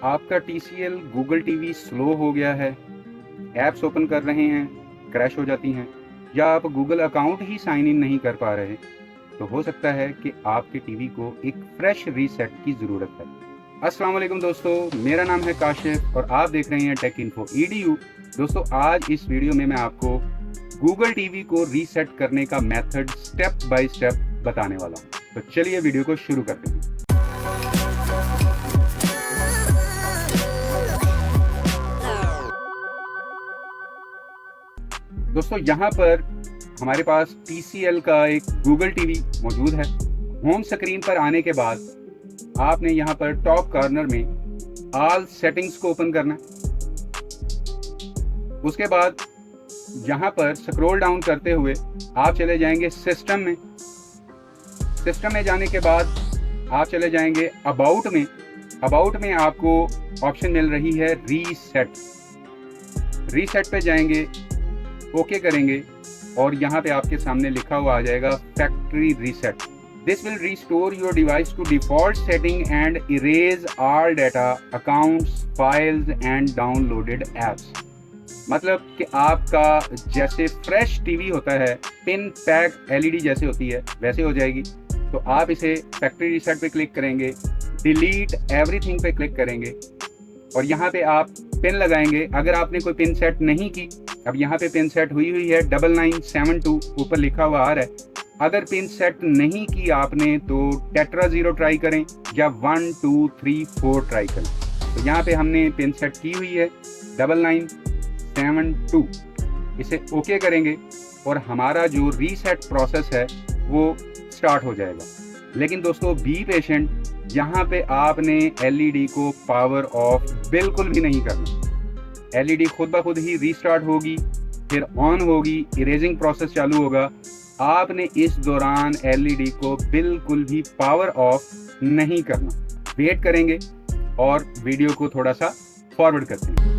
आपका TCL Google TV slow हो गया है, ऐप्स ओपन कर रहे हैं, क्रैश हो जाती हैं, या आप गूगल अकाउंट ही साइन इन नहीं कर पा रहे, तो हो सकता है कि आपके टीवी को एक फ्रेश रीसेट की ज़रूरत है। अस्सलाम वालेकुम दोस्तों, मेरा नाम है काशिफ और आप देख रहे हैं टेक इन्फो EDU। दोस्तों, आज इस वीडियो में मैं आपको गूगल टीवी को रीसेट करने का मेथड स्टेप बाय स्टेप बताने वाला हूँ। तो चलिए वीडियो को शुरू करते हैं। दोस्तों, यहाँ पर हमारे पास TCL का एक गूगल टीवी मौजूद है। होम स्क्रीन पर आने के बाद आपने यहाँ पर टॉप कॉर्नर में ऑल सेटिंग्स को ओपन करना है। उसके बाद यहाँ पर स्क्रॉल डाउन करते हुए आप चले जाएंगे सिस्टम में। सिस्टम में जाने के बाद आप चले जाएंगे अबाउट में। अबाउट में आपको ऑप्शन मिल रही है रीसेट। रीसेट पे जाएंगे, ओके करेंगे और यहाँ पे आपके सामने लिखा हुआ आ जाएगा factory reset. This will restore your device to default setting and erase all data, accounts, files and downloaded apps. मतलब कि आपका जैसे फ्रेश टीवी होता है, पिन पैक LED जैसे होती है, वैसे हो जाएगी। तो आप इसे फैक्ट्री रीसेट पे क्लिक करेंगे, डिलीट एवरीथिंग पे क्लिक करेंगे और यहाँ पे आप पिन लगाएंगे। अगर आपने कोई पिन सेट नहीं की, अब यहाँ पे पिन सेट हुई है 9972 ऊपर लिखा हुआ आ रहा है। अगर पिन सेट नहीं की आपने तो टेट्रा 0 ट्राई करें या 1 2 3 4 ट्राई करें। तो यहाँ पे हमने पिन सेट की हुई है 9972। इसे ओके करेंगे और हमारा जो रीसेट प्रोसेस है वो स्टार्ट हो जाएगा। लेकिन दोस्तों, बी पेशेंट, यहाँ पे आपने LED को पावर ऑफ बिल्कुल भी नहीं करना। LED खुद ब खुद ही रीस्टार्ट होगी, फिर ऑन होगी, इरेजिंग प्रोसेस चालू होगा। आपने इस दौरान LED को बिल्कुल भी पावर ऑफ नहीं करना। वेट करेंगे और वीडियो को थोड़ा सा फॉरवर्ड करते हैं।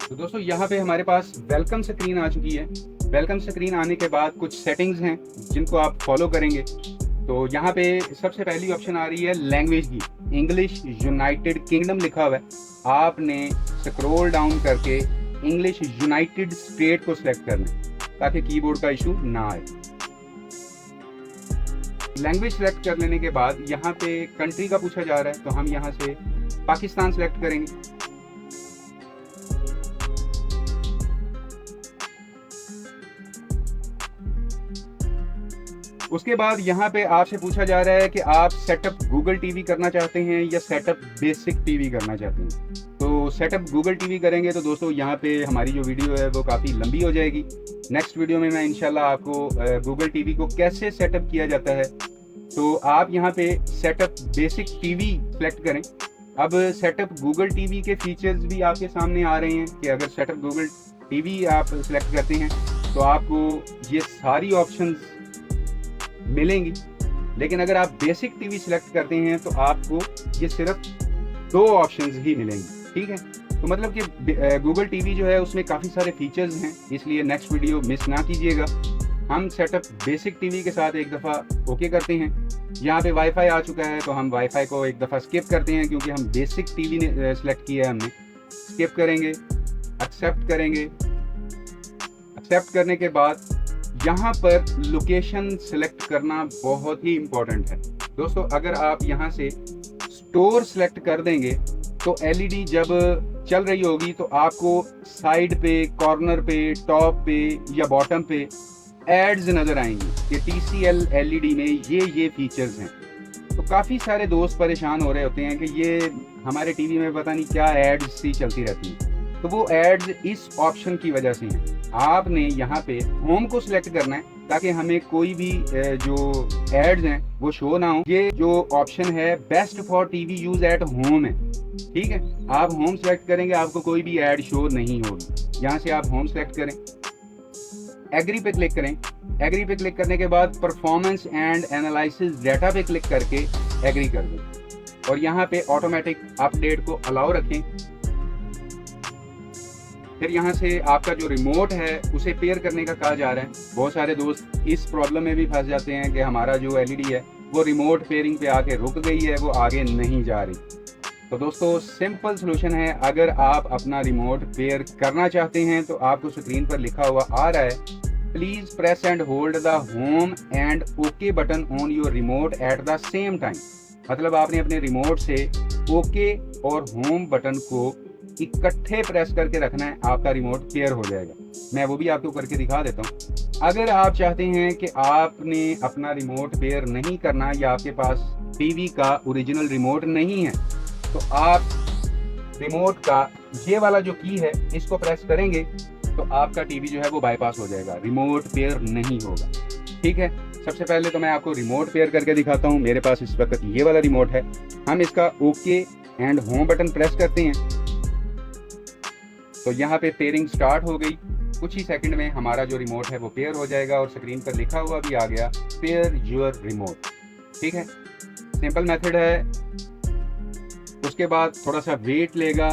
तो दोस्तों, यहाँ पे हमारे पास वेलकम स्क्रीन आ चुकी है। वेलकम स्क्रीन आने के बाद कुछ सेटिंग्स हैं जिनको आप फॉलो करेंगे। तो यहाँ पे सबसे पहली ऑप्शन आ रही है लैंग्वेज की, इंग्लिश यूनाइटेड किंगडम लिखा हुआ है। आपने स्क्रॉल डाउन करके इंग्लिश यूनाइटेड स्टेट को सिलेक्ट करना है ताकि कीबोर्ड का इशू ना आए। लैंग्वेज सेलेक्ट कर लेने के बाद यहाँ पे कंट्री का पूछा जा रहा है, तो हम यहाँ से पाकिस्तान सेलेक्ट करेंगे। उसके बाद यहाँ पे आपसे पूछा जा रहा है कि आप सेटअप गूगल टीवी करना चाहते हैं या सेटअप बेसिक टीवी करना चाहते हैं। तो सेटअप गूगल टीवी करेंगे तो दोस्तों यहाँ पे हमारी जो वीडियो है वो काफ़ी लंबी हो जाएगी। नेक्स्ट वीडियो में मैं इंशाल्लाह आपको गूगल टीवी को कैसे सेटअप किया जाता है। तो आप यहाँ पे सेटअप बेसिक टीवी सेलेक्ट करें। अब सेटअप गूगल टीवी के फीचर्स भी आपके सामने आ रहे हैं कि अगर सेटअप गूगल टीवी आप सेलेक्ट करते हैं तो आपको ये सारी ऑप्शंस मिलेंगी। लेकिन अगर आप बेसिक टीवी सिलेक्ट करते हैं तो आपको ये सिर्फ 2 ऑप्शंस ही मिलेंगी। ठीक है, तो मतलब कि गूगल टीवी जो है उसमें काफ़ी सारे फीचर्स हैं, इसलिए नेक्स्ट वीडियो मिस ना कीजिएगा। हम सेटअप बेसिक टीवी के साथ एक दफ़ा ओके करते हैं। यहाँ पे वाईफाई आ चुका है तो हम वाईफाई को एक दफ़ा स्किप करते हैं क्योंकि हम बेसिक टीवी ने सेलेक्ट किया है। हमने स्किप करेंगे, एक्सेप्ट करेंगे। एक्सेप्ट करने के बाद यहाँ पर लोकेशन सेलेक्ट करना बहुत ही इम्पोर्टेंट है दोस्तों। अगर आप यहाँ से स्टोर सेलेक्ट कर देंगे तो LED जब चल रही होगी तो आपको साइड पे, कॉर्नर पे, टॉप पे या बॉटम पे एड्स नज़र आएंगी कि TCL LED में ये फीचर्स हैं। तो काफ़ी सारे दोस्त परेशान हो रहे होते हैं कि ये हमारे टीवी में पता नहीं क्या एड्स सी चलती रहती हैं। तो वो एड्स इस ऑप्शन की वजह से हैं। आपने यहाँ पे होम को सिलेक्ट करना है ताकि हमें कोई भी जो एड्स हैं वो शो ना हो। ये जो ऑप्शन है best for TV use at home है। ठीक है, आप होम सेलेक्ट करेंगे, आपको कोई भी एड शो नहीं होगी। यहाँ से आप होम सेलेक्ट करें, एग्री पे क्लिक करें। एग्री पे क्लिक करने के बाद परफॉर्मेंस एंड एनालिसिस डाटा पे क्लिक करके एग्री कर दें। और यहाँ पे ऑटोमेटिक अपडेट को अलाउ रखें। फिर यहाँ से आपका जो रिमोट है उसे पेयर करने का कहा जा रहा है। बहुत सारे दोस्त इस प्रॉब्लम में भी फंस जाते हैं कि हमारा जो एलईडी है वो रिमोट पेयरिंग पे आके रुक गई है, वो आगे नहीं जा रही। तो दोस्तों सिंपल सोल्यूशन है, अगर आप अपना रिमोट पेयर करना चाहते हैं तो आपको स्क्रीन पर लिखा हुआ आ रहा है, please press and hold the home and okay button on your remote at the same time. मतलब आपने अपने रिमोट से ओके और होम बटन को इकट्ठे प्रेस करके रखना है, आपका रिमोट पेयर हो जाएगा। मैं वो भी आपको करके दिखा देता हूँ। अगर आप चाहते हैं कि आपने अपना रिमोट पेयर नहीं करना या आपके पास टीवी का ओरिजिनल रिमोट नहीं है, तो आप रिमोट का ये वाला जो की है इसको प्रेस करेंगे तो आपका टीवी जो है वो बाईपास हो जाएगा, रिमोट पेयर नहीं होगा। ठीक है, सबसे पहले तो मैं आपको रिमोट पेयर करके दिखाता हूँ। मेरे पास इस वक्त ये वाला रिमोट है। हम इसका okay and home button press करते हैं तो यहाँ पे पेयरिंग स्टार्ट हो गई। कुछ ही सेकंड में हमारा जो रिमोट है वो पेयर हो जाएगा और स्क्रीन पर लिखा हुआ भी आ गया पेयर योर रिमोट। ठीक है, सिंपल मेथड है। उसके बाद थोड़ा सा वेट लेगा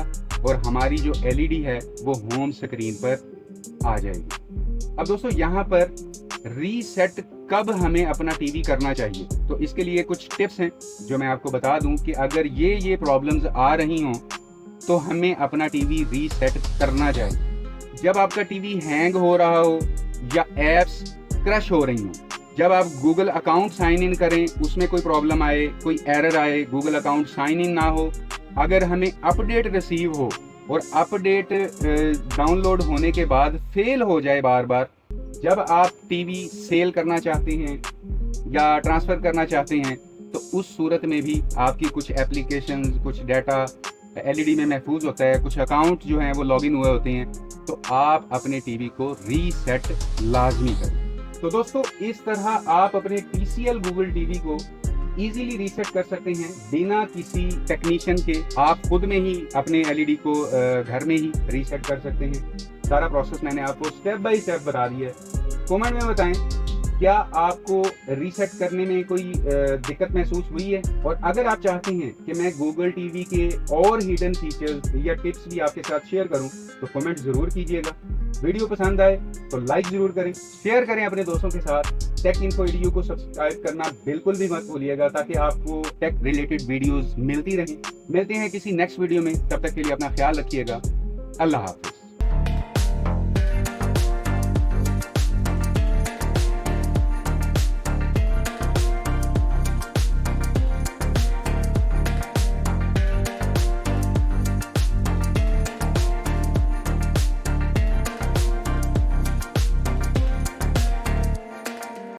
और हमारी जो एलईडी है वो होम स्क्रीन पर आ जाएगी। अब दोस्तों यहाँ पर रीसेट कब हमें अपना टीवी करना चाहिए, तो इसके लिए कुछ टिप्स हैं जो मैं आपको बता दूं कि अगर ये प्रॉब्लम्स आ रही हों तो हमें अपना टीवी रीसेट करना चाहिए। जब आपका टीवी हैंग हो रहा हो या एप्स क्रश हो रही हो, जब आप गूगल अकाउंट साइन इन करें उसमें कोई प्रॉब्लम आए, कोई एरर आए, गूगल अकाउंट साइन इन ना हो, अगर हमें अपडेट रिसीव हो और अपडेट डाउनलोड होने के बाद फेल हो जाए बार बार, जब आप टीवी सेल करना चाहते हैं या ट्रांसफ़र करना चाहते हैं, तो उस सूरत में भी आपकी कुछ एप्लीकेशंस, कुछ डाटा एलईडी में महफूज होता है, कुछ अकाउंट जो हैं वो लॉगिन हुए होते हैं, तो आप अपने टीवी को रीसेट लाजमी करें। तो दोस्तों इस तरह आप अपने TCL गूगल टीवी को इजीली रीसेट कर सकते हैं बिना किसी टेक्नीशियन के। आप खुद में ही अपने एलईडी को घर में ही रीसेट कर सकते हैं। सारा प्रोसेस मैंने आपको स्टेप बाय स्टेप बता दिया है। कमेंट में बताएं क्या आपको रीसेट करने में कोई दिक्कत महसूस हुई है, और अगर आप चाहते हैं कि मैं गूगल टीवी के और हिडन फीचर्स या टिप्स भी आपके साथ शेयर करूं तो कमेंट ज़रूर कीजिएगा। वीडियो पसंद आए तो लाइक ज़रूर करें, शेयर करें अपने दोस्तों के साथ। टेक इन्फो वीडियो को सब्सक्राइब करना बिल्कुल भी मत भूलिएगा ताकि आपको टेक रिलेटेड वीडियोज़ मिलती रहें। मिलते हैं किसी नेक्स्ट वीडियो में, तब तक के लिए अपना ख्याल रखिएगा। अल्लाह हाफ़िज़।